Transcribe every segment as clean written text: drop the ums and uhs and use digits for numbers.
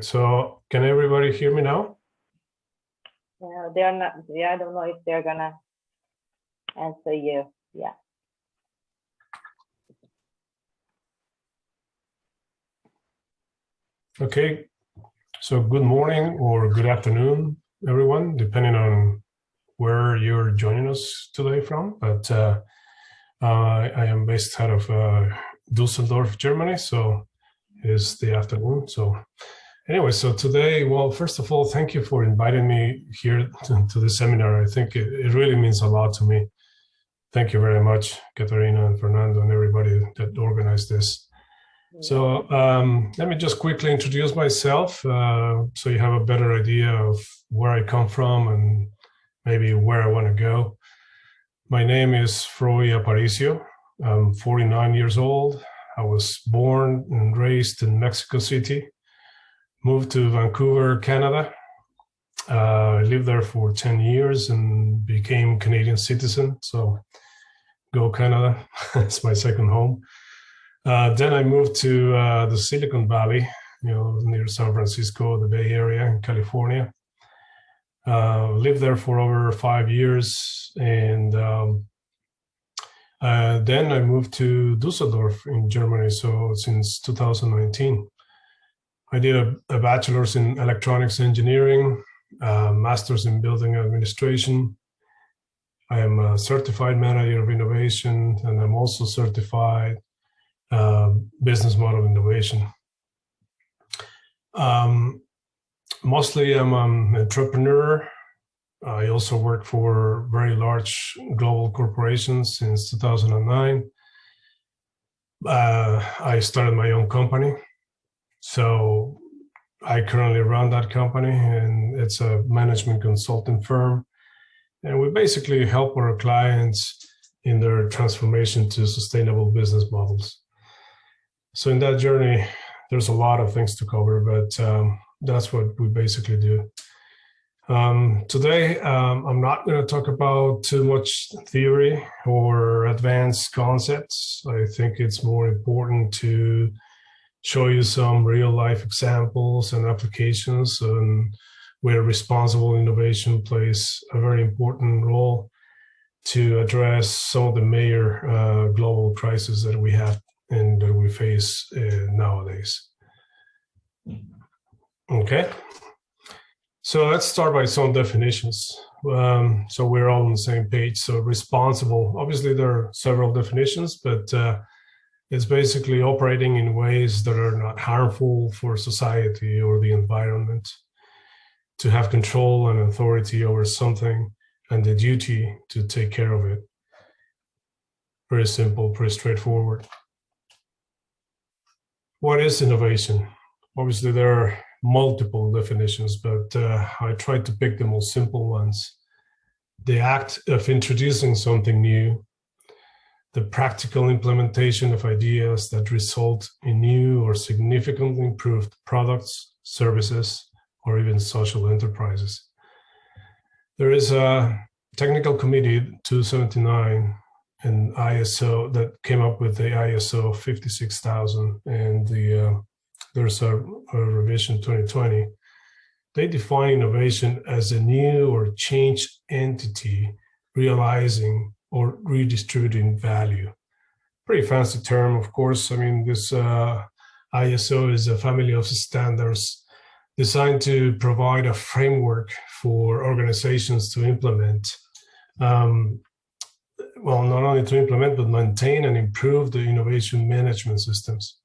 So can everybody hear me now? Yeah, they're not. Yeah, I don't know if they're gonna answer you. Yeah. Okay. So good morning or good afternoon, everyone, depending on where you're joining us today from. But I am based out of Düsseldorf, Germany. So it's the afternoon. So anyway, so today, well, first of all, thank you for inviting me here to the seminar. I think it really means a lot to me. Thank you very much, Katarina and Fernando and everybody that organized this. So let me just quickly introduce myself so you have a better idea of where I come from and maybe where I want to go. My name is Froy Aparicio. I'm 49 years old. I was born and raised in Mexico City, moved to Vancouver, Canada. I lived there for 10 years and became Canadian citizen. So go Canada, it's my second home. Then I moved to the Silicon Valley, near San Francisco, the Bay Area in California. Lived there for over 5 years. And then I moved to Düsseldorf in Germany. So since 2019, I did a bachelor's in electronics engineering, master's in building administration. I am a certified manager of innovation, and I'm also certified business model innovation. Mostly I'm an entrepreneur. I also work for very large global corporations since 2009. I started my own company. So I currently run that company, and it's a management consulting firm. And we basically help our clients in their transformation to sustainable business models. So in that journey, there's a lot of things to cover, but that's what we basically do. Today, I'm not going to talk about too much theory or advanced concepts. I think it's more important to show you some real life examples and applications and where responsible innovation plays a very important role to address some of the major global crises that we have and that we face nowadays. Okay, so let's start by some definitions. So we're all on the same page. So responsible, obviously there are several definitions, but it's basically operating in ways that are not harmful for society or the environment, to have control and authority over something and the duty to take care of it. Very simple, pretty straightforward. What is innovation? Obviously, there are multiple definitions, but I tried to pick the most simple ones. The act of introducing something new, the practical implementation of ideas that result in new or significantly improved products, services, or even social enterprises. There is a technical committee 279 and ISO that came up with the ISO 56000 and there's a revision 2020. They define innovation as a new or changed entity realizing or redistributing value. Pretty fancy term, of course. I mean, this ISO is a family of standards designed to provide a framework for organizations to implement. Well, not only to implement, but maintain and improve the innovation management systems.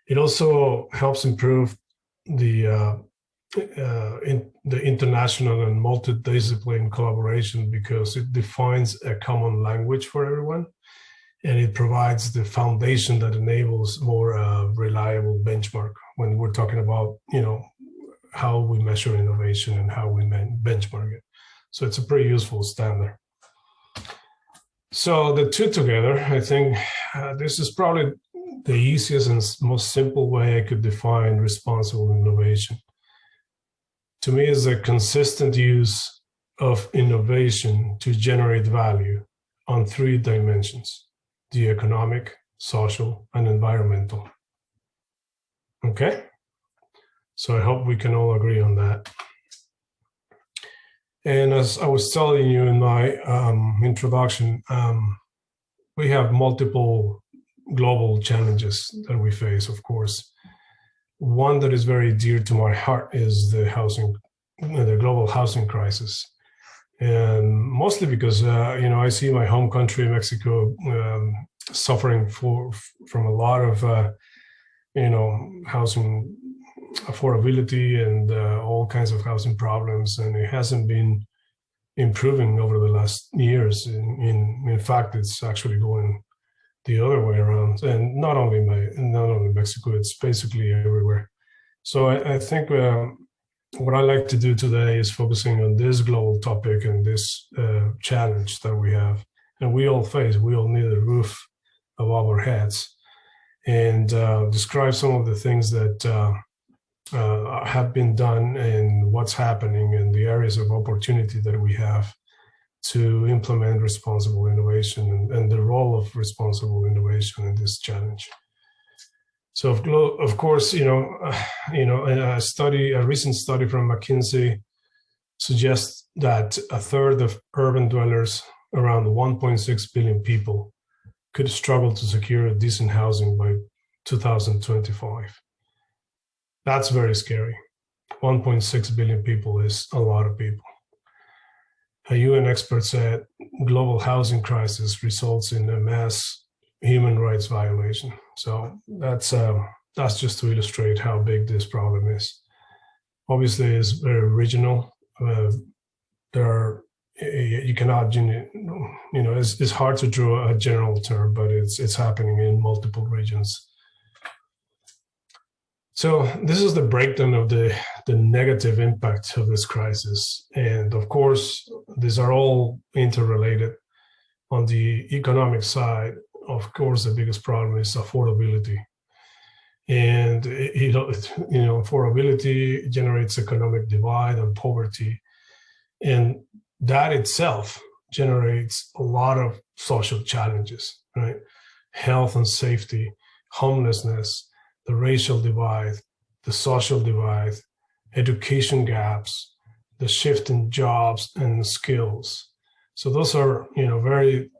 It also helps improve the international and multidisciplinary collaboration because it defines a common language for everyone, and it provides the foundation that enables more reliable benchmark when we're talking about, how we measure innovation and how we benchmark it. So it's a pretty useful standard. So the two together, I think this is probably the easiest and most simple way I could define responsible innovation. To me, is a consistent use of innovation to generate value on 3 dimensions: the economic, social, and environmental. Okay? So I hope we can all agree on that. And as I was telling you in my introduction, we have multiple global challenges that we face, of course. One that is very dear to my heart is the global housing crisis. And mostly because, I see my home country, Mexico, suffering from a lot of, housing affordability and all kinds of housing problems, and it hasn't been improving over the last years. In fact, it's actually going the other way around, and not only Mexico, it's basically everywhere. So I think what I like to do today is focusing on this global topic and this challenge that we have, and we all face. We all need a roof above our heads, and describe some of the things that have been done and what's happening and the areas of opportunity that we have to implement responsible innovation and the role of responsible innovation in this challenge. So of course, a recent study from Mckinsey suggests that a third of urban dwellers, around 1.6 billion people, could struggle to secure decent housing by 2025. That's very scary. 1.6 billion people is a lot of people. A UN expert said global housing crisis results in a mass human rights violation. So that's just to illustrate how big this problem is. Obviously, it's very regional. You cannot, it's hard to draw a general term, but it's happening in multiple regions. So this is the breakdown of the negative impact of this crisis. And of course, these are all interrelated. On the economic side, of course, the biggest problem is affordability. And affordability generates economic divide and poverty. And that itself generates a lot of social challenges, right? Health and safety, homelessness, the racial divide, the social divide, education gaps, the shift in jobs and skills. So those are, very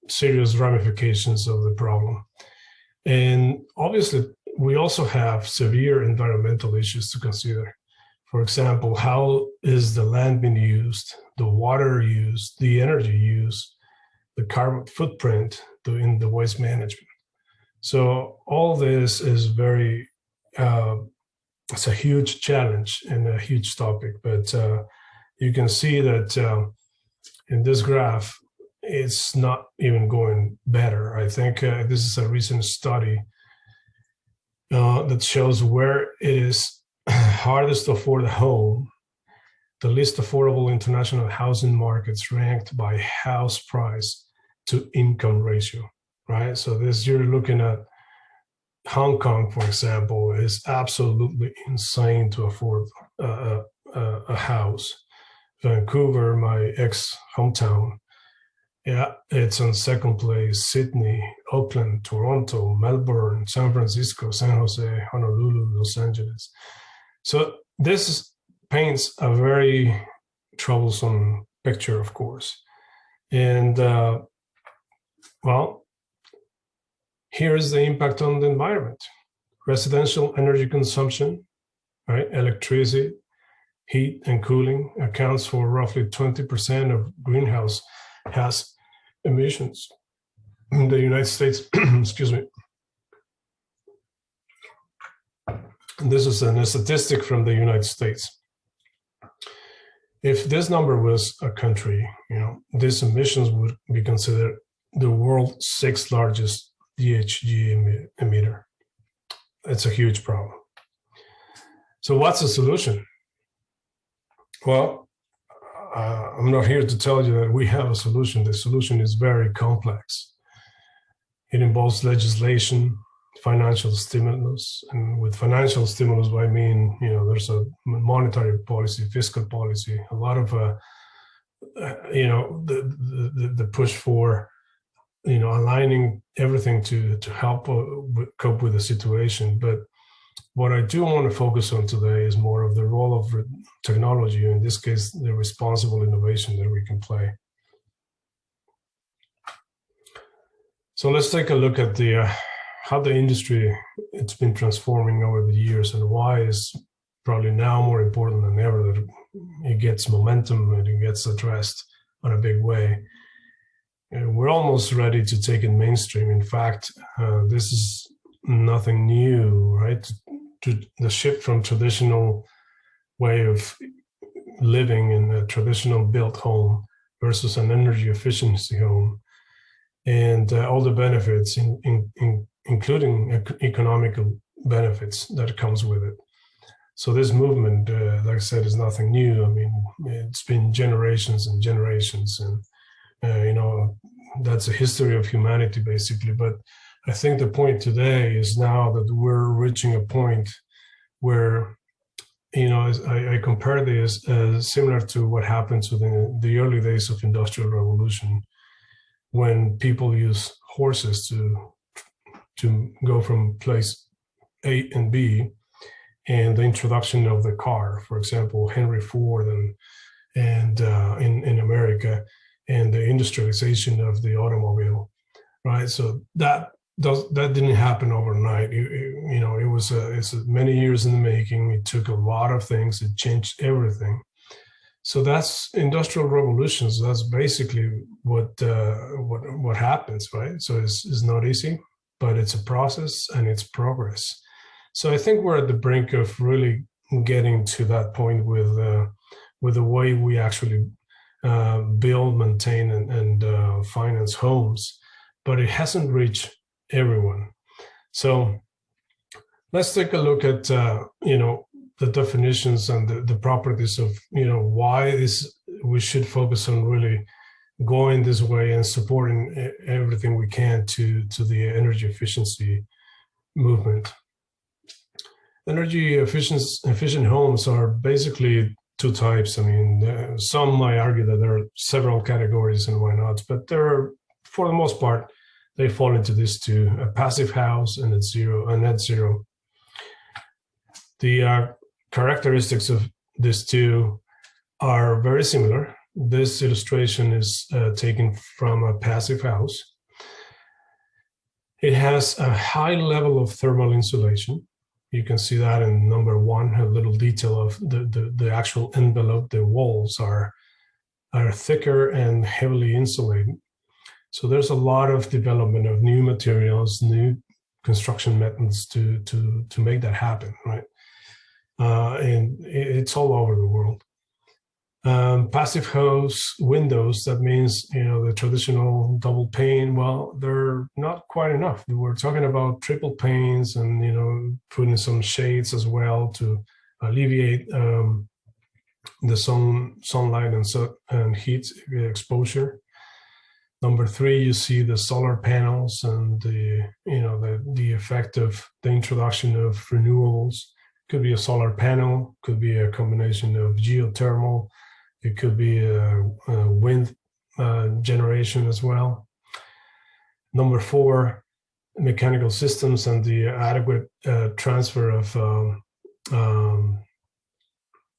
serious ramifications of the problem. And obviously, we also have severe environmental issues to consider. For example, how is the land being used, the water used, the energy used, the carbon footprint in the waste management? So all this is it's a huge challenge and a huge topic, but you can see that in this graph, it's not even going better. I think this is a recent study that shows where it is hardest to afford a home. The least affordable international housing markets ranked by house price to income ratio, right? So you're looking at Hong Kong, for example, is absolutely insane to afford a house. Vancouver, my ex-hometown, it's on second place. Sydney, Auckland, Toronto, Melbourne, San Francisco, San Jose, Honolulu, Los Angeles. So this paints a very troublesome picture, of course. And here is the impact on the environment. Residential energy consumption, right? Electricity, heat, and cooling accounts for roughly 20% of greenhouse gas emissions in the United States. Excuse me. This is a statistic from the United States. If this number was a country, these emissions would be considered the world's sixth largest GHG emitter. It's a huge problem. So what's the solution? Well, I'm not here to tell you that we have a solution. The solution is very complex. It involves legislation, financial stimulus, and with financial stimulus, I mean, there's a monetary policy, fiscal policy, a lot of, the push for, aligning everything to help cope with the situation. But what I do want to focus on today is more of the role of technology, in this case, the responsible innovation that we can play. So let's take a look at the how the industry it's been transforming over the years, and why is probably now more important than ever that it gets momentum and it gets addressed on a big way. We're almost ready to take it mainstream. In fact, this is nothing new, right? To the shift from traditional way of living in a traditional built home versus an energy efficiency home, and all the benefits, including economical benefits that comes with it. So this movement, like I said, is nothing new. I mean, it's been generations and generations, and that's a history of humanity, basically. But I think the point today is now that we're reaching a point where, I compare this similar to what happened to the early days of Industrial Revolution, when people use horses to go from place A and B, and the introduction of the car, for example, Henry Ford and in America, and the industrialization of the automobile, right? So that didn't happen overnight. It's many years in the making. It took a lot of things. It changed everything. So that's industrial revolutions. That's basically what happens, right? So it's not easy, but it's a process and it's progress. So I think we're at the brink of really getting to that point with the way we actually build, maintain, and finance homes, but it hasn't reached everyone. So let's take a look at the definitions and the properties of why we should focus on really going this way and supporting everything we can to the energy efficiency movement. Energy efficient homes are basically two types. I mean, some might argue that there are several categories and why not, but for the most part, they fall into these two: a passive house and a net zero. The characteristics of these two are very similar. This illustration is taken from a passive house. It has a high level of thermal insulation. You can see that in number one, a little detail of the actual envelope. The walls are thicker and heavily insulated. So there's a lot of development of new materials, new construction methods to make that happen, right? And it's all over the world. Passive house windows, that means, the traditional double pane, well, they're not quite enough. We're talking about triple panes and, putting some shades as well to alleviate the sunlight and heat exposure. Number three, you see the solar panels and the effect of the introduction of renewables. Could be a solar panel, could be a combination of geothermal, it could be a wind generation as well. Number four, mechanical systems and the adequate transfer of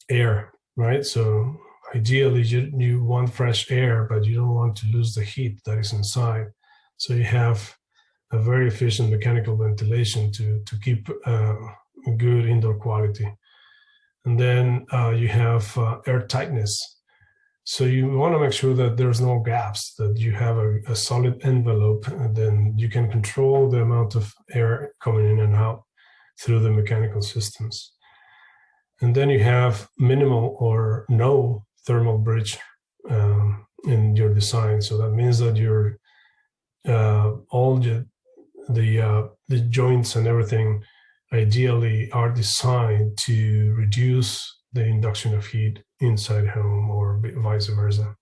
air, right? So ideally, you want fresh air, but you don't want to lose the heat that is inside. So you have a very efficient mechanical ventilation to keep good indoor quality. And then you have air tightness. So you want to make sure that there's no gaps, that you have a solid envelope, and then you can control the amount of air coming in and out through the mechanical systems. And then you have minimal or no thermal bridge in your design. So that means that your all the joints and everything ideally are designed to reduce the induction of heat inside home or vice versa.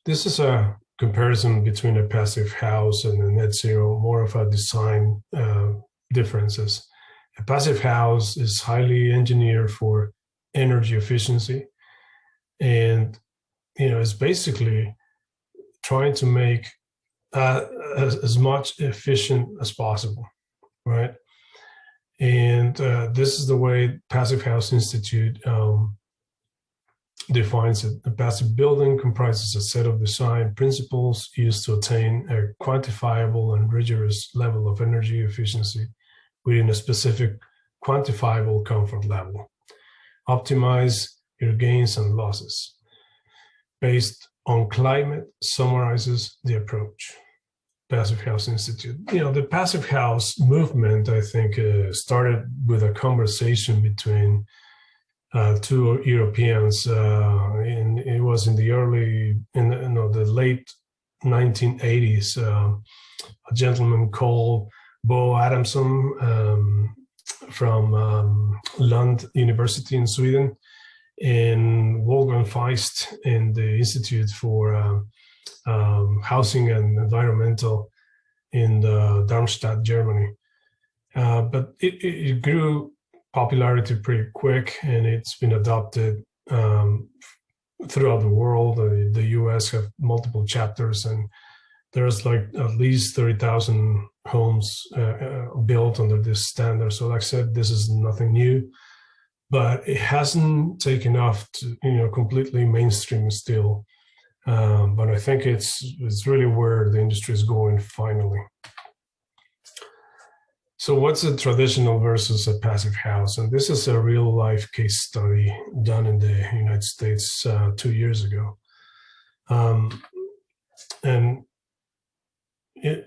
This is a comparison between a passive house and a net zero, more of a design differences. A passive house is highly engineered for energy efficiency, and it's basically trying to make as much efficient as possible, right? And this is the way Passive House Institute defines it. A passive building comprises a set of design principles used to attain a quantifiable and rigorous level of energy efficiency within a specific quantifiable comfort level. Optimize your gains and losses. Based on climate summarizes the approach. Passive House Institute. The Passive House movement, I think, started with a conversation between two Europeans, and it was in the late 1980s. A gentleman called Bo Adamson from Lund University in Sweden, and Wolfgang Feist in the Institute for Housing and Environmental in Darmstadt, Germany. But it grew popularity pretty quick, and it's been adopted throughout the world. The US have multiple chapters, and there's like at least 30,000 homes built under this standard. So like I said, this is nothing new, but it hasn't taken off to completely mainstream still. But I think it's really where the industry is going finally. So what's a traditional versus a passive house? And this is a real life case study done in the United States 2 years ago.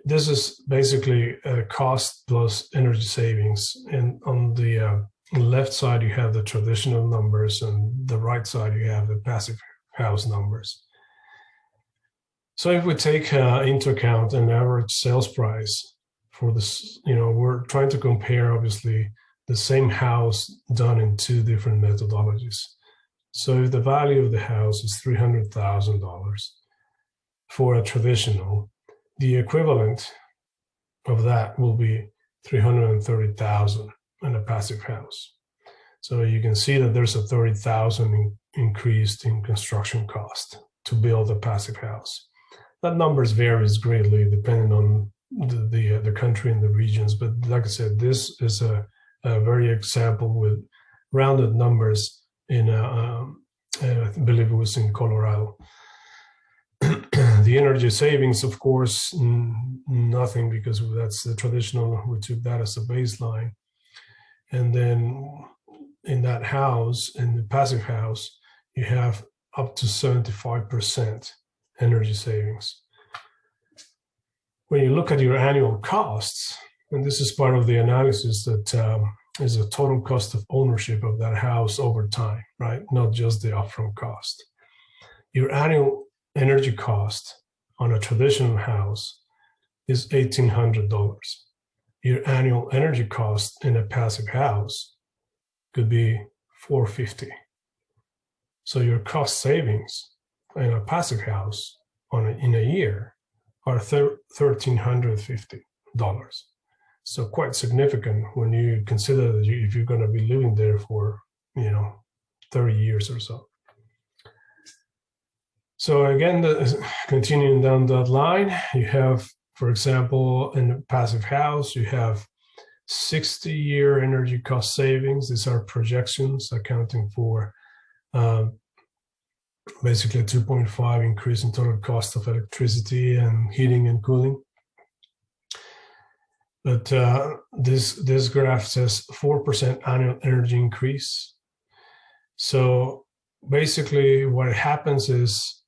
This is basically a cost plus energy savings. And on the left side, you have the traditional numbers, and the right side, you have the passive house numbers. So if we take into account an average sales price for this, we're trying to compare, obviously, the same house done in two different methodologies. So if the value of the house is $300,000 for a traditional, the equivalent of that will be $330,000 in a passive house. So you can see that there's a $30,000 increase in construction cost to build a passive house. That numbers varies greatly depending on the country and the regions. But like I said, this is a very example with rounded numbers in, I believe it was in Colorado. The energy savings, of course, nothing, because that's the traditional. We took that as a baseline. And then in that house, in the passive house, you have up to 75% energy savings. When you look at your annual costs, and this is part of the analysis, that is the total cost of ownership of that house over time, right? Not just the upfront cost. Your annual energy cost on a traditional house is $1,800. Your annual energy cost in a passive house could be $450. So your cost savings in a passive house in a year are $1,350. So quite significant when you consider that if you're going to be living there for 30 years or so. So again, continuing down that line, you have, for example, in a passive house, you have 60-year energy cost savings. These are projections accounting for basically a 2.5 increase in total cost of electricity and heating and cooling. But this graph says 4% annual energy increase. So basically what happens is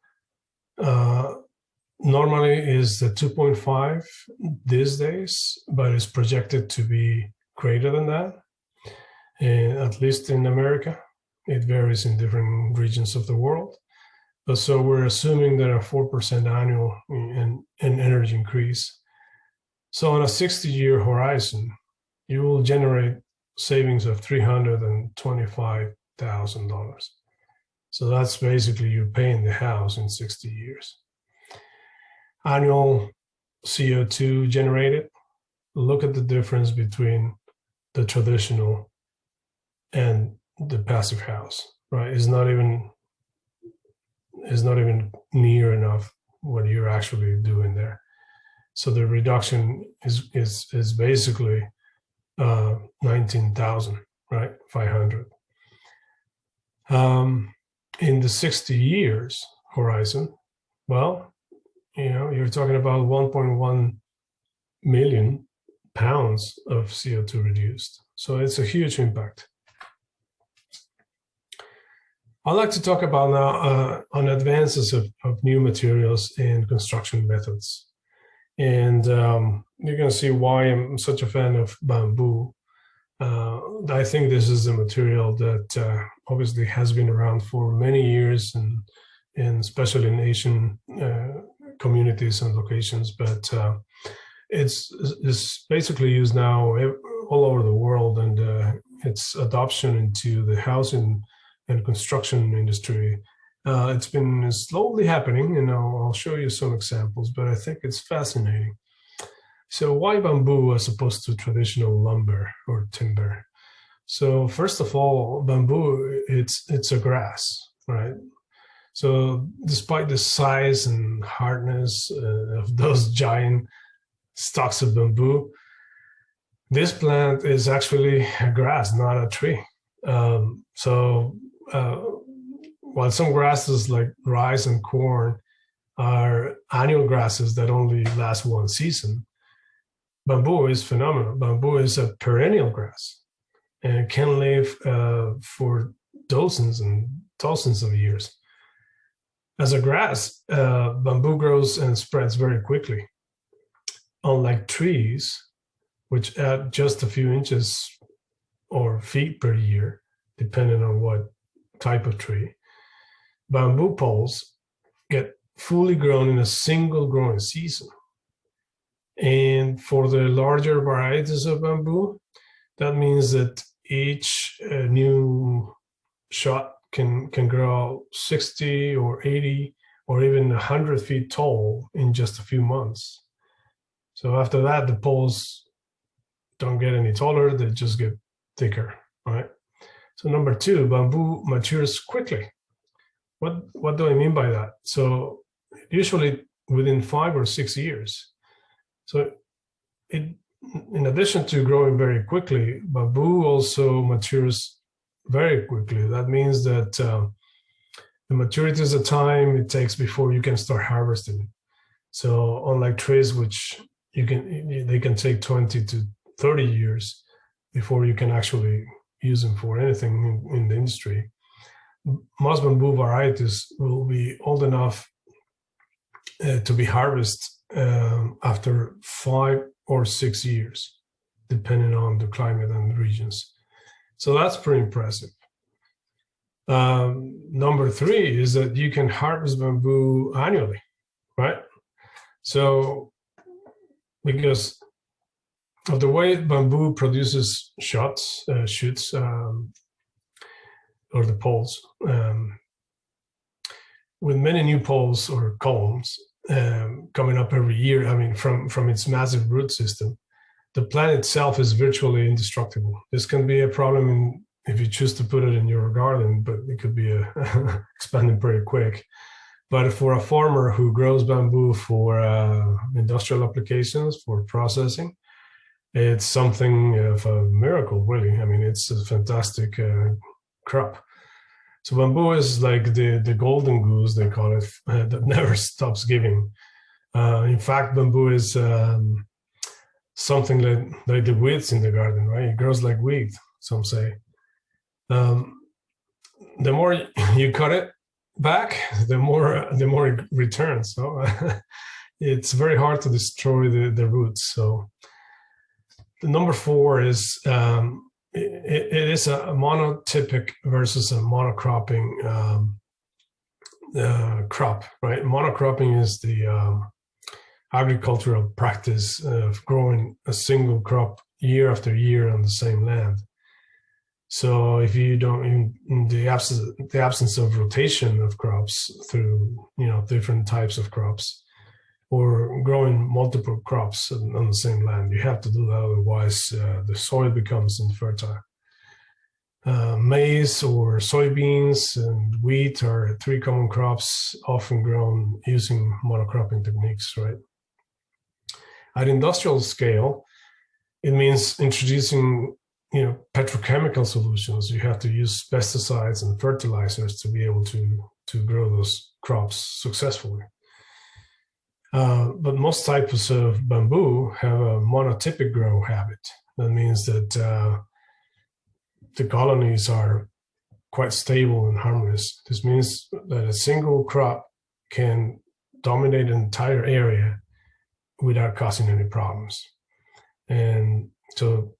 normally is the 2.5 these days, but it's projected to be greater than that, and at least in America. It varies in different regions of the world. But so we're assuming that a 4% annual in energy increase. So on a 60-year horizon, you will generate savings of $325,000. So that's basically you paying the house in 60 years. Annual CO2 generated. Look at the difference between the traditional and the passive house, right? It's not even near enough what you're actually doing there. So the reduction is basically 19,000, right? 500. In the 60 years horizon, well, you're talking about 1.1 million pounds of CO2 reduced. So it's a huge impact. I'd like to talk about now on advances of new materials and construction methods. And you're going to see why I'm such a fan of bamboo. I think this is a material that obviously has been around for many years, and especially in Asian communities and locations, but it's basically used now all over the world, and its adoption into the housing and construction industry, it's been slowly happening, and I'll show you some examples, but I think it's fascinating. So why bamboo as opposed to traditional lumber or timber? So first of all, bamboo, it's a grass, right? So despite the size and hardness of those giant stalks of bamboo, this plant is actually a grass, not a tree. While some grasses like rice and corn are annual grasses that only last one season, bamboo is phenomenal. Bamboo is a perennial grass, and it can live for dozens and thousands of years. As a grass, bamboo grows and spreads very quickly. Unlike trees, which add just a few inches or feet per year, depending on what type of tree, bamboo poles get fully grown in a single growing season. And for the larger varieties of bamboo, that means that each new shot can grow 60 or 80 or even 100 feet tall in just a few months. So after that, the poles don't get any taller, they just get thicker, right? So number two, bamboo matures quickly. What do I mean by that? So usually within 5 or 6 years. So in addition to growing very quickly, bamboo also matures very quickly. That means that the maturity is the time it takes before you can start harvesting. So unlike trees, which they can take 20 to 30 years before you can actually use them for anything in the industry, most bamboo varieties will be old enough to be harvested after 5 or 6 years, depending on the climate and the regions. So that's pretty impressive. Number three is that you can harvest bamboo annually, right? So because of the way bamboo produces shoots, or the poles, with many new poles or columns coming up every year, I mean, from its massive root system, the plant itself is virtually indestructible. This can be a problem if you choose to put it in your garden, but it could be expanding pretty quick. But for a farmer who grows bamboo for industrial applications, for processing, it's something of a miracle, really. I mean, it's a fantastic crop. So bamboo is like the golden goose, they call it, that never stops giving. In fact, bamboo is something like the weeds in the garden, right? It grows like wheat, some say. The more you cut it back, the more it returns. So it's very hard to destroy the roots. So the number four is it is a monotypic versus a monocropping crop, right? Monocropping is the agricultural practice of growing a single crop year after year on the same land. So if you don't, in the absence of rotation of crops through different types of crops, or growing multiple crops on the same land, you have to do that, otherwise the soil becomes infertile. Maize or soybeans and wheat are three common crops often grown using monocropping techniques, right? At industrial scale, it means introducing petrochemical solutions. You have to use pesticides and fertilizers to be able to grow those crops successfully. But most types of bamboo have a monotypic grow habit. That means that the colonies are quite stable and harmless. This means that a single crop can dominate an entire area without causing any problems. And so,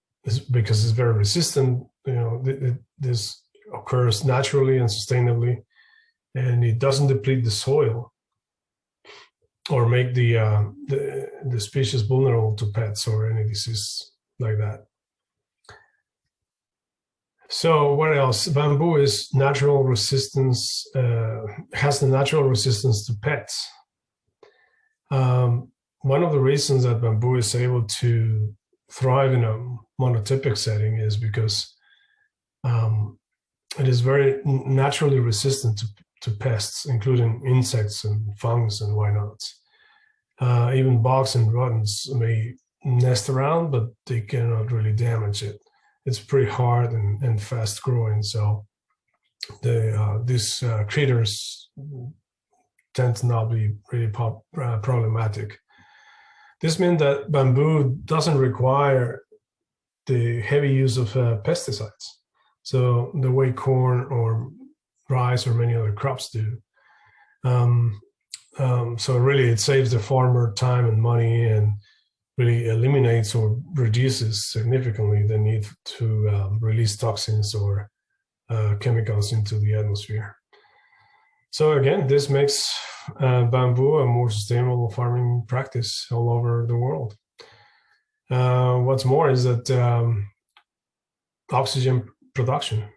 because it's very resistant, this occurs naturally and sustainably, and it doesn't deplete the soil or make the species vulnerable to pests or any disease like that. So what else? Bamboo is natural resistance, has the natural resistance to pests. One of the reasons that bamboo is able to thrive in a monotypic setting is because it is very naturally resistant to pests, including insects and fungus and why-nots. Even bugs and rodents may nest around, but they cannot really damage it. It's pretty hard and fast growing, so these critters tend to not be really problematic. This means that bamboo doesn't require the heavy use of pesticides, so the way corn or rice or many other crops do. So really, it saves the farmer time and money, and really eliminates or reduces significantly the need to release toxins or chemicals into the atmosphere. So again, this makes bamboo a more sustainable farming practice all over the world. What's more is that oxygen production.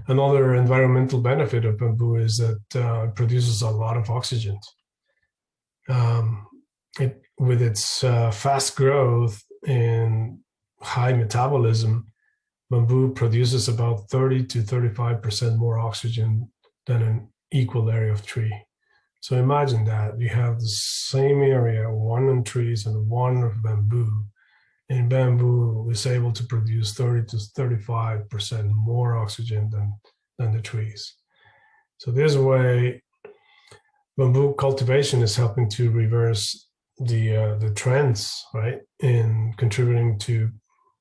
Another environmental benefit of bamboo is that it produces a lot of oxygen. With its fast growth and high metabolism, bamboo produces about 30 to 35% more oxygen than an equal area of tree. So imagine that you have the same area, one on trees and one of bamboo, and bamboo is able to produce 30 to 35% more oxygen than the trees. So this way, bamboo cultivation is helping to reverse the trends, right, in contributing to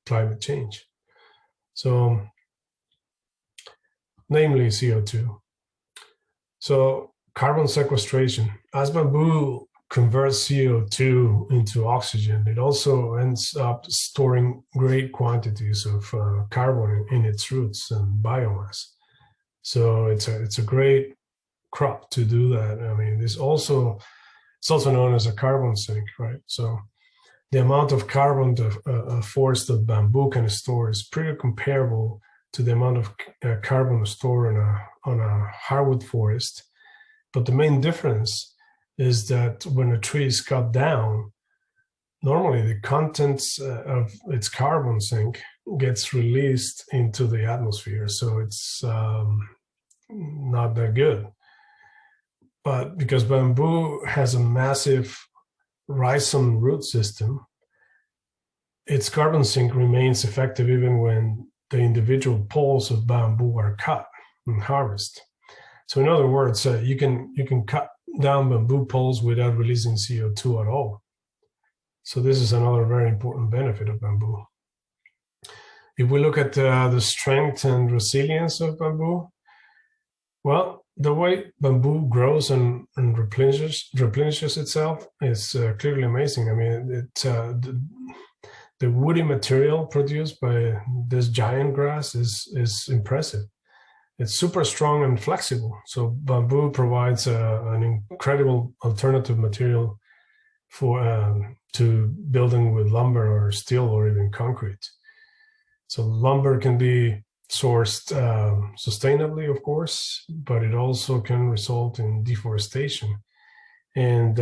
climate change. So, namely CO2. So carbon sequestration. As bamboo converts CO2 into oxygen, it also ends up storing great quantities of carbon in its roots and biomass. So it's a great crop to do that. I mean, it's also known as a carbon sink, right? So the amount of carbon a forest of bamboo can store is pretty comparable to the amount of carbon stored on a hardwood forest. But the main difference is that when a tree is cut down, normally the contents of its carbon sink gets released into the atmosphere. So it's not that good. But because bamboo has a massive rhizome root system, its carbon sink remains effective even when the individual poles of bamboo are cut and harvested. So in other words, you can cut down bamboo poles without releasing CO2 at all. So this is another very important benefit of bamboo. If we look at the strength and resilience of bamboo, well, the way bamboo grows and replenishes itself is clearly amazing. I mean, the woody material produced by this giant grass is impressive. It's super strong and flexible. So bamboo provides an incredible alternative material for to building with lumber or steel or even concrete. So lumber can be sourced sustainably, of course, but it also can result in deforestation. And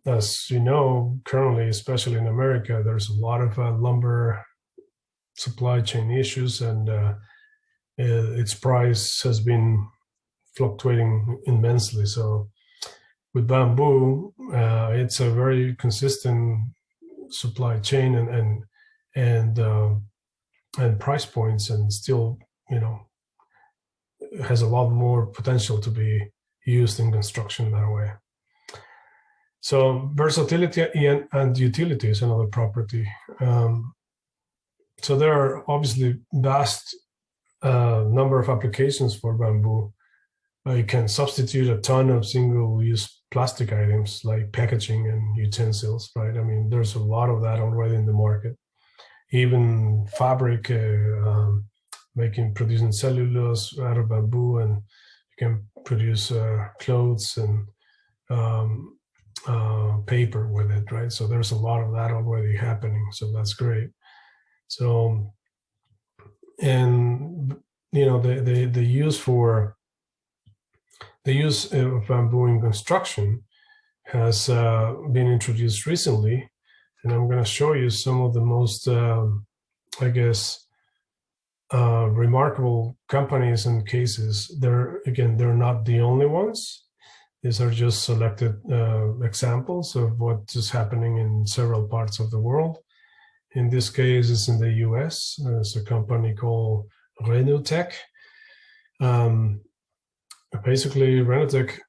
as you know, currently, especially in America, there's a lot of lumber supply chain issues, and its price has been fluctuating immensely. So with bamboo, it's a very consistent supply chain and price points, and still, has a lot more potential to be used in construction that way. So versatility and utility is another property. So there are obviously vast number of applications for bamboo. You can substitute a ton of single-use plastic items like packaging and utensils, right? I mean, there's a lot of that already in the market. Even fabric, producing cellulose out of bamboo, and you can produce clothes and paper with it, right? So there's a lot of that already happening. So that's great. So, and the use of bamboo in construction has been introduced recently, and I'm going to show you some of the most, remarkable companies and cases. They're not the only ones. These are just selected examples of what is happening in several parts of the world. In this case, it's in the US. It's a company called Renewables. Basically, Renewables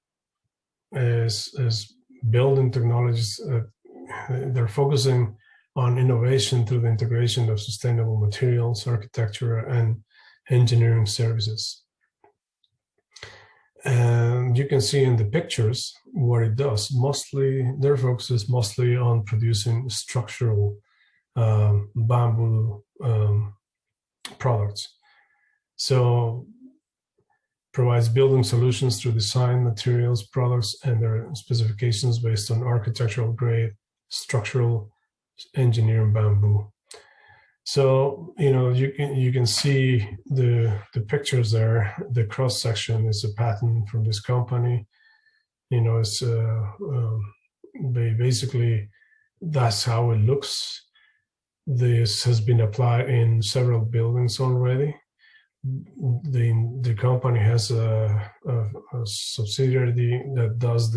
is building technologies. They're focusing on innovation through the integration of sustainable materials, architecture, and engineering services. And you can see in the pictures what it does. Mostly, their focus is mostly on producing structural bamboo products. So provides building solutions through design, materials, products, and their specifications based on architectural grade, structural engineering bamboo. So you can see the pictures there. The cross section is a patent from this company. It's basically that's how it looks. This has been applied in several buildings already. The company has a subsidiary that does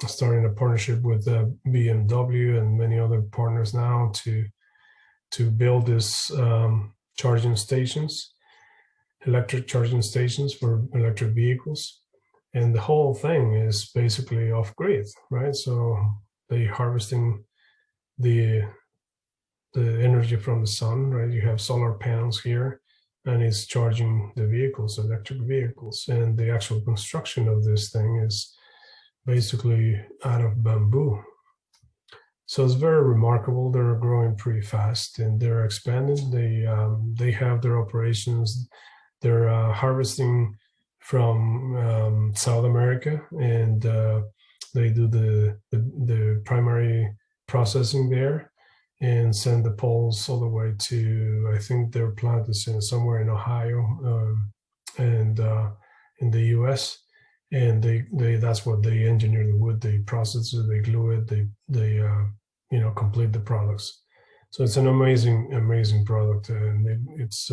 starting a partnership with BMW and many other partners now to build this electric charging stations for electric vehicles. And the whole thing is basically off grid, right? So they harvesting the energy from the sun, right? You have solar panels here, and it's charging the vehicles, electric vehicles. And the actual construction of this thing is basically out of bamboo. So it's very remarkable. They're growing pretty fast and they're expanding. They have their operations. They're harvesting from South America, and they do the primary processing there and send the poles all the way to, I think their plant is somewhere in Ohio and in the US. And they that's what they engineer the wood. They process it, they glue it, they complete the products. So it's an amazing product, and it's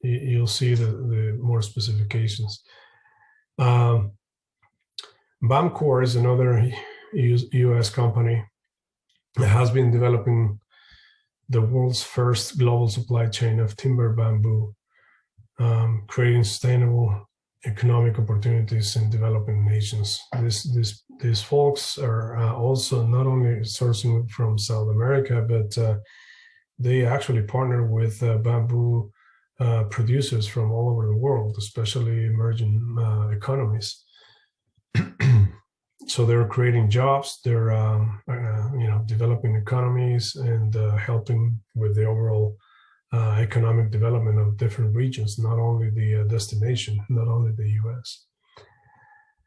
you'll see the more specifications. Bamcor is another US company that has been developing the world's first global supply chain of timber bamboo, creating sustainable economic opportunities in developing nations. These folks are also not only sourcing from South America, but they actually partner with bamboo producers from all over the world, especially emerging economies. So they're creating jobs. They're developing economies and helping with the overall economic development of different regions, not only the destination, not only the US.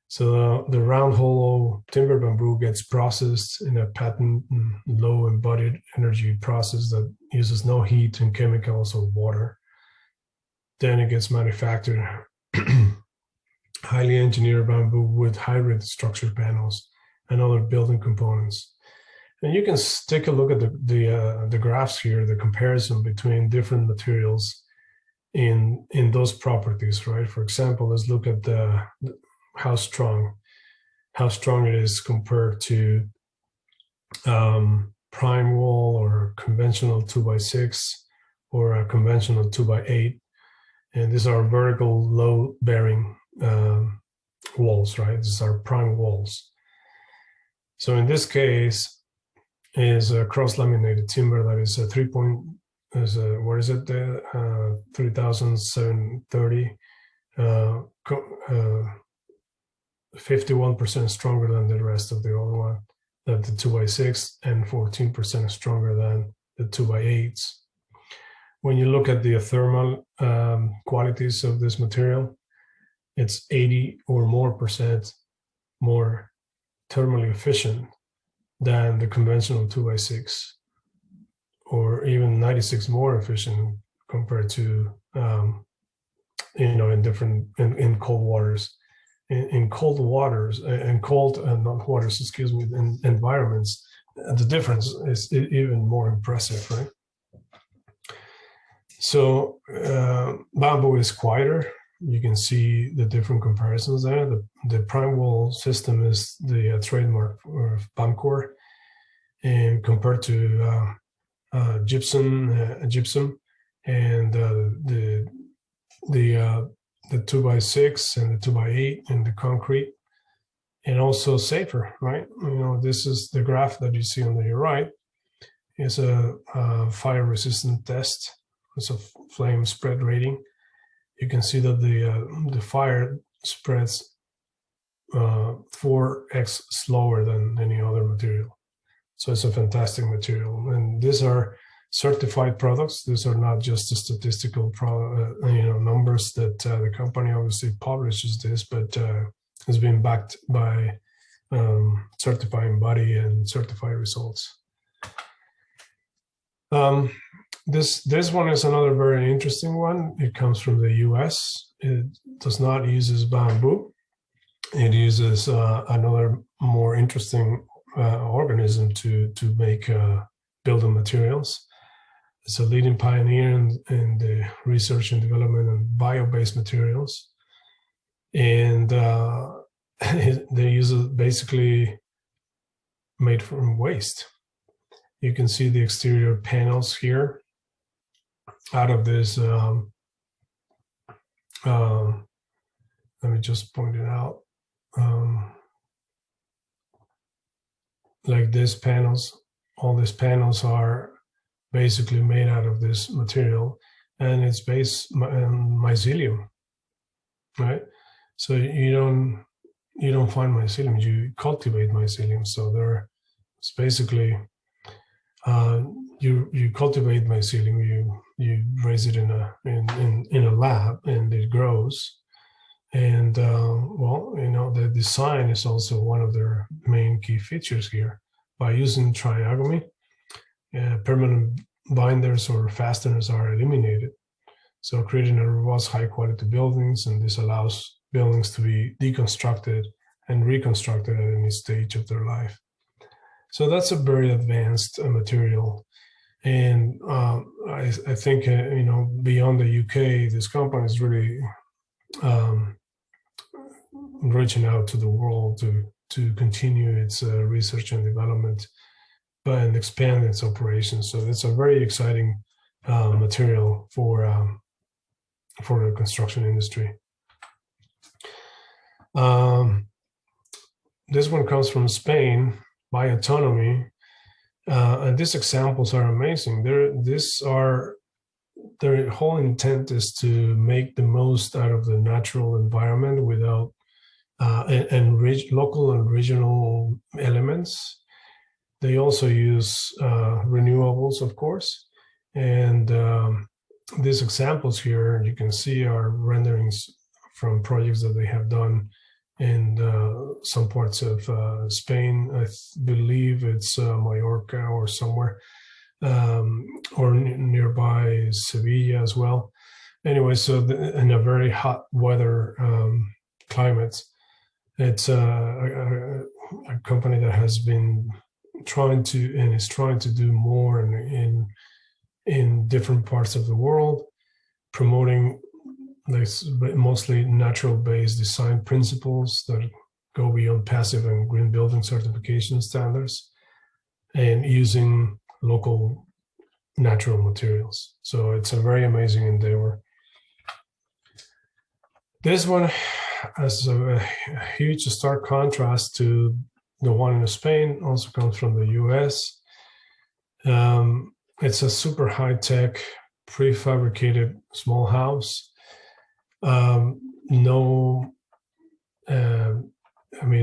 So the round hollow timber bamboo gets processed in a patent low embodied energy process that uses no heat and chemicals or water. Then it gets manufactured highly engineered bamboo with hybrid structure panels and other building components. And you can take a look at the graphs here, the comparison between different materials in those properties, right? For example, let's look at how how strong it is compared to prime wool or conventional 2x6 or a conventional 2x8. And these are vertical load bearing walls, right? These are prime walls. So in this case is a cross-laminated timber that is a 3,730, 51% stronger than the rest of the other one, that the 2x6, and 14% stronger than the 2x8s. When you look at the thermal qualities of this material, it's 80 or more percent more thermally efficient than the conventional 2x6, or even 96 more efficient compared to in cold waters. In cold waters and not waters, excuse me, in environments, the difference is even more impressive, right? So bamboo is quieter. You can see the different comparisons there. The prime wool system is the trademark of Pamcor, and compared to gypsum and the 2x6 and the 2x8 and the concrete, and also safer, right? This is the graph that you see on your right. It's a fire resistant test. It's a flame spread rating. You can see that the fire spreads 4x slower than any other material. So it's a fantastic material. And these are certified products. These are not just the statistical numbers that the company obviously publishes this, but has been backed by certifying body and certified results. This one is another very interesting one. It comes from the US. It does not use bamboo. It uses another more interesting organism to make building materials. It's a leading pioneer in the research and development of bio-based materials. And they use it basically made from waste. You can see the exterior panels here out of this. Let me just point it out. Like these panels, all these panels are basically made out of this material, and it's based on mycelium, right? So you don't find mycelium, you cultivate mycelium. So it's basically you cultivate mycelium, you raise it in a lab, and it grows. And the design is also one of their main key features here. By using triagomy, permanent binders or fasteners are eliminated, so creating a robust, high-quality buildings. And this allows buildings to be deconstructed and reconstructed at any stage of their life. So that's a very advanced material. And I think beyond the UK, this company is really reaching out to the world to continue its research and development, and expand its operations. So it's a very exciting material for the construction industry. This one comes from Spain, by Autonomy, and these examples are amazing. Their whole intent is to make the most out of the natural environment without local and regional elements. They also use renewables, of course. And these examples here, you can see, are renderings from projects that they have done in some parts of Spain. I believe it's Mallorca or somewhere, or nearby Sevilla as well. Anyway, so in a very hot weather climate, it's a company that has been trying to do more in different parts of the world, promoting this mostly natural-based design principles that go beyond passive and green building certification standards and using local natural materials. So it's a very amazing endeavor. This one has a huge stark contrast to the one in Spain, also comes from the US. It's a super high-tech, prefabricated small house.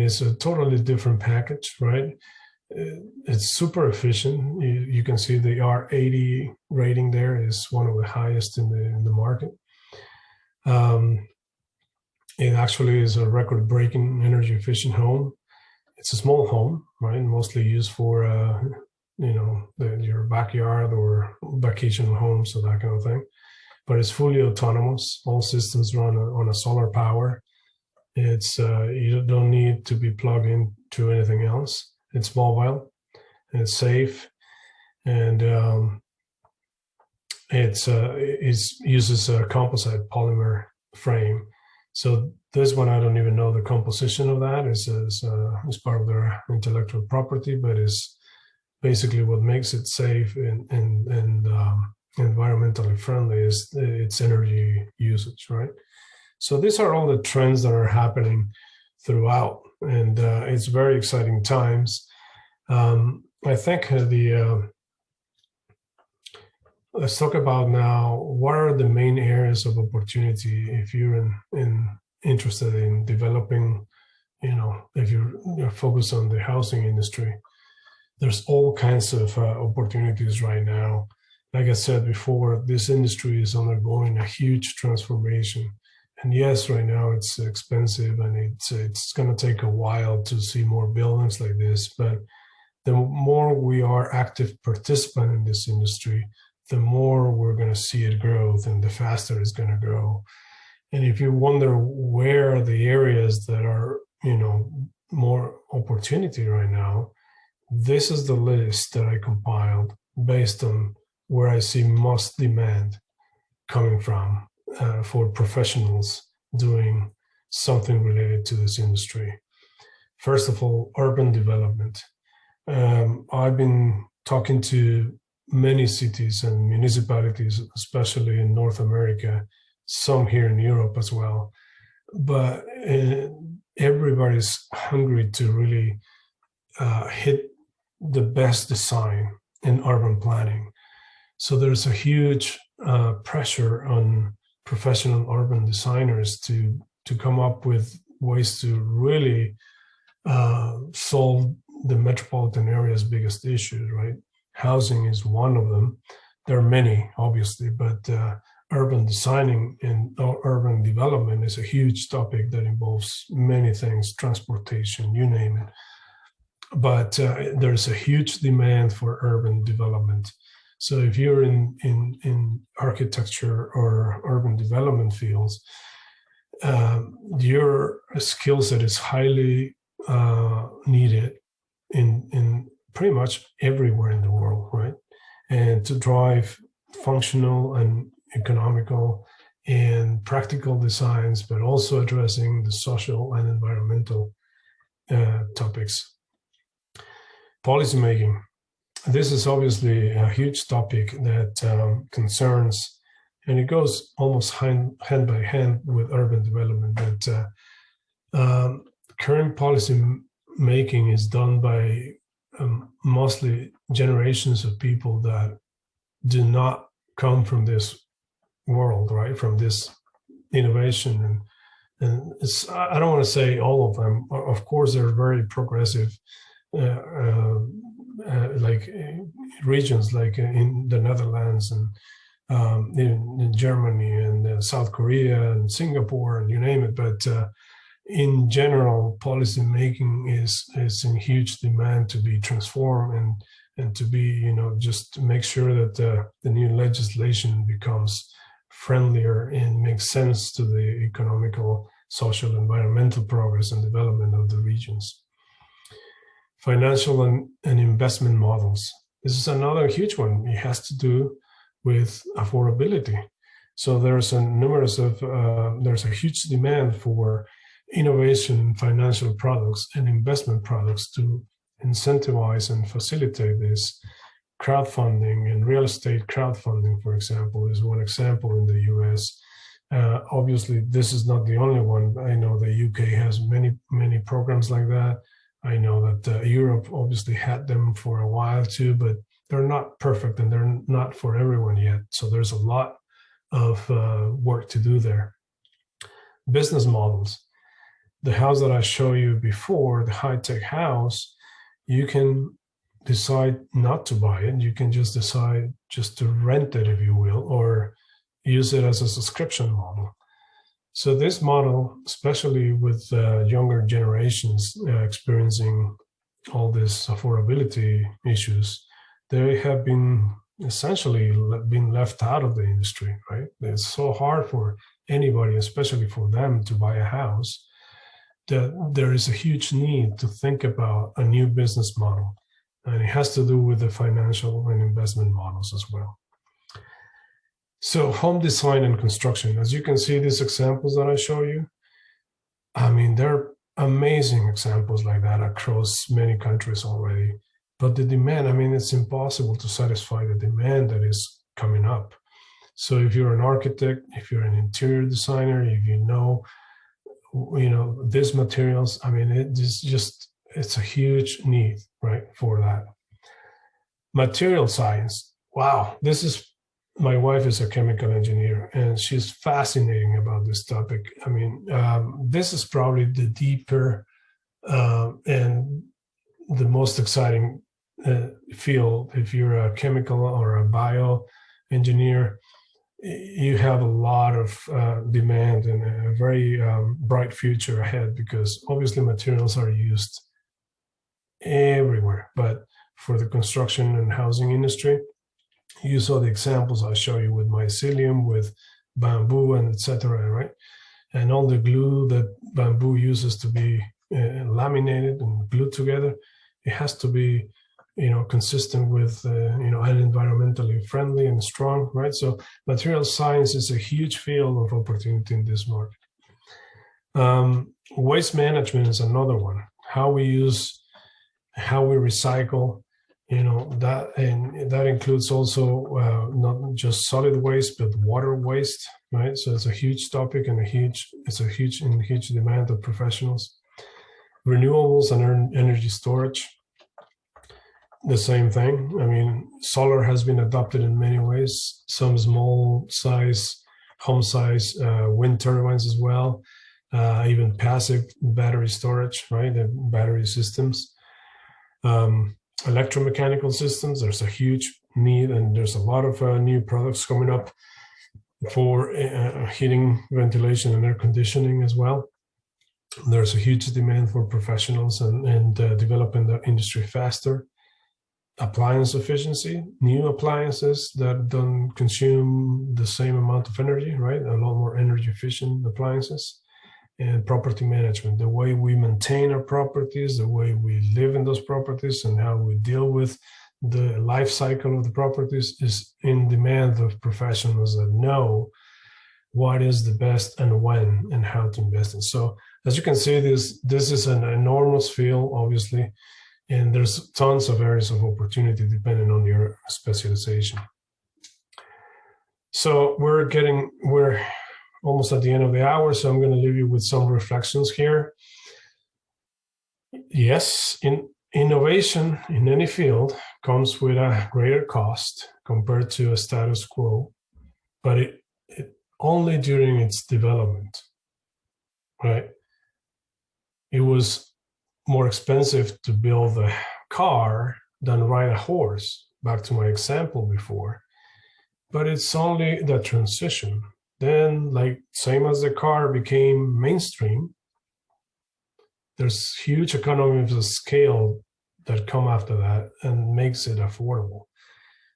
It's a totally different package, right? It's super efficient. You can see the R80 rating there is one of the highest in the market. It actually is a record-breaking energy efficient home. It's a small home, right? Mostly used for your backyard or vacation home, so that kind of thing. But it's fully autonomous. All systems run on a solar power. It's you don't need to be plugged into anything else. It's mobile, and it's safe, and it uses a composite polymer frame. So this one, I don't even know the composition of that. Is part of their intellectual property, but is basically what makes it safe and environmentally friendly is its energy usage, right? So these are all the trends that are happening throughout, and it's very exciting times. I think let's talk about now what are the main areas of opportunity if you're interested in developing, if you're focused on the housing industry. There's all kinds of opportunities right now. Like I said before, this industry is undergoing a huge transformation. And yes, right now it's expensive and it's going to take a while to see more buildings like this. But the more we are active participant in this industry, the more we're going to see it grow and the faster it's going to grow. And if you wonder where are the areas that are, more opportunity right now, this is the list that I compiled based on where I see most demand coming from for professionals doing something related to this industry. First of all, urban development. I've been talking to many cities and municipalities, especially in North America, some here in Europe as well. But everybody's hungry to really hit the best design in urban planning. So there's a huge pressure on professional urban designers to come up with ways to really solve the metropolitan area's biggest issues, right? Housing is one of them. There are many, obviously, but urban designing and urban development is a huge topic that involves many things, transportation, you name it. But there's a huge demand for urban development. So if you're in architecture or urban development fields, your skill set is highly needed in pretty much everywhere in the world, right? And to drive functional and economical and practical designs, but also addressing the social and environmental topics. Policymaking. This is obviously a huge topic that concerns, and it goes almost hand by hand with urban development, but current policy making is done by mostly generations of people that do not come from this world, right? From this innovation. And I don't want to say all of them. Of course, they're very progressive, like regions like in the Netherlands and in Germany and South Korea and Singapore and you name it. But in general, policy making is in huge demand to be transformed and to be, just to make sure that the new legislation becomes friendlier and makes sense to the economical, social, environmental progress and development of the regions. Financial and investment models. This is another huge one. It has to do with affordability. So there's a huge demand for innovation, financial products, and investment products to incentivize and facilitate this. Crowdfunding and real estate crowdfunding, for example, is one example in the US. Obviously, this is not the only one. I know the UK has many programs like that. I know that Europe obviously had them for a while too, but they're not perfect and they're not for everyone yet. So there's a lot of work to do there. Business models. The house that I showed you before, the high-tech house, you can decide not to buy it. You can just decide just to rent it, if you will, or use it as a subscription model. So this model, especially with younger generations experiencing all these affordability issues, they have been essentially been left out of the industry, right? It's so hard for anybody, especially for them, to buy a house, that there is a huge need to think about a new business model. And it has to do with the financial and investment models as well. So home design and construction, as you can see, these examples that I show you, I mean, they're amazing examples like that across many countries already. But the demand, I mean, it's impossible to satisfy the demand that is coming up. So if you're an architect, if you're an interior designer, if you know these materials, I mean, it's a huge need, right, for that. Material science. Wow, my wife is a chemical engineer and she's fascinating about this topic. I mean, this is probably the deeper and the most exciting field. If you're a chemical or a bio engineer, you have a lot of demand and a very bright future ahead, because obviously materials are used everywhere. But for the construction and housing industry, you saw the examples I show you with mycelium, with bamboo, and etc. Right? And all the glue that bamboo uses to be laminated and glued together, it has to be consistent with and environmentally friendly and strong, right? So material science is a huge field of opportunity in this market. Waste management is another one. How we recycle, that includes also not just solid waste but water waste, right? So it's a huge topic and it's a huge demand of professionals. Renewables and energy storage, the same thing. I mean, solar has been adopted in many ways. Some small size, home size wind turbines as well. Even passive battery storage, right? The battery systems. Electromechanical systems, there's a huge need, and there's a lot of new products coming up for heating, ventilation, and air conditioning as well. There's a huge demand for professionals and developing the industry faster. Appliance efficiency, new appliances that don't consume the same amount of energy, right? A lot more energy efficient appliances. And property management, the way we maintain our properties, the way we live in those properties, and how we deal with the life cycle of the properties is in demand of professionals that know what is the best and when and how to invest in. So as you can see, this is an enormous field, obviously, and there's tons of areas of opportunity depending on your specialization. So we're almost at the end of the hour, so I'm going to leave you with some reflections here. Yes, innovation in any field comes with a greater cost compared to a status quo, but it only during its development, right? It was more expensive to build a car than ride a horse, back to my example before, but it's only the transition. Then, like same as the car became mainstream, there's huge economies of scale that come after that and makes it affordable.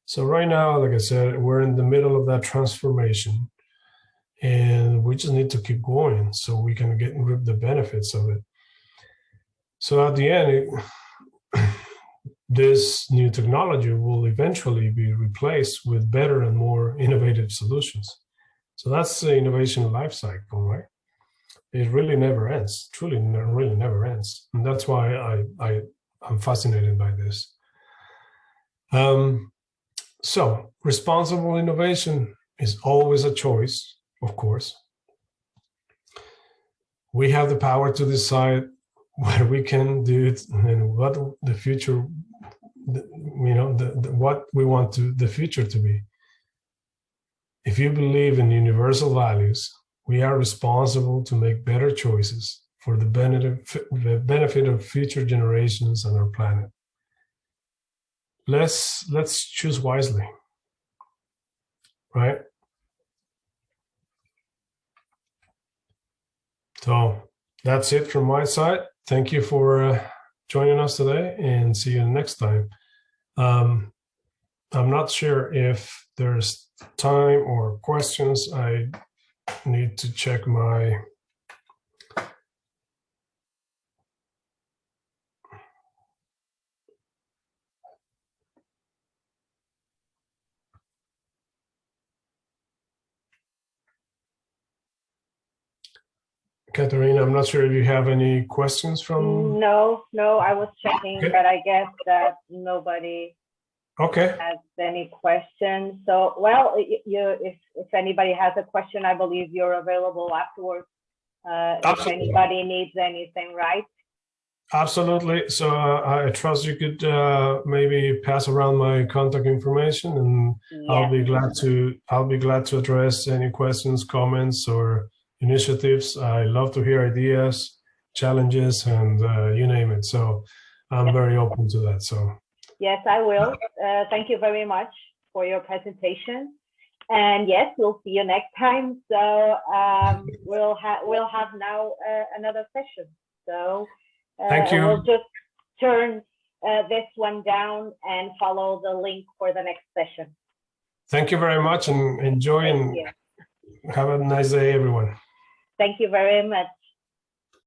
So right now, like I said, we're in the middle of that transformation, and we just need to keep going so we can reap the benefits of it. So at the end, this new technology will eventually be replaced with better and more innovative solutions. So that's the innovation life cycle, right? it really never ends. Truly, really never ends, and that's why I'm fascinated by this. So responsible innovation is always a choice, of course. We have the power to decide what we can do and what the future, what we want the future to be. If you believe in universal values, we are responsible to make better choices for the benefit of future generations on our planet. Let's choose wisely, right? So that's it from my side. Thank you for joining us today, and see you next time. I'm not sure if there's time or questions. I need to check my Katerina, I'm not sure if you have any questions from. No, I was checking, Okay. but I guess that nobody has any questions. So, well, if anybody has a question, I believe you're available afterwards. If anybody needs anything, right? Absolutely. So I trust you could maybe pass around my contact information, and Yes. I'll be glad to address any questions, comments, or initiatives. I love to hear ideas, challenges, and you name it. So I'm very open to that. So yes, I will. Thank you very much for your presentation. And yes, we'll see you next time. So we'll have now another session. So thank you. We'll just turn this one down and follow the link for the next session. Thank you very much, and enjoy, and have a nice day, everyone. Thank you very much.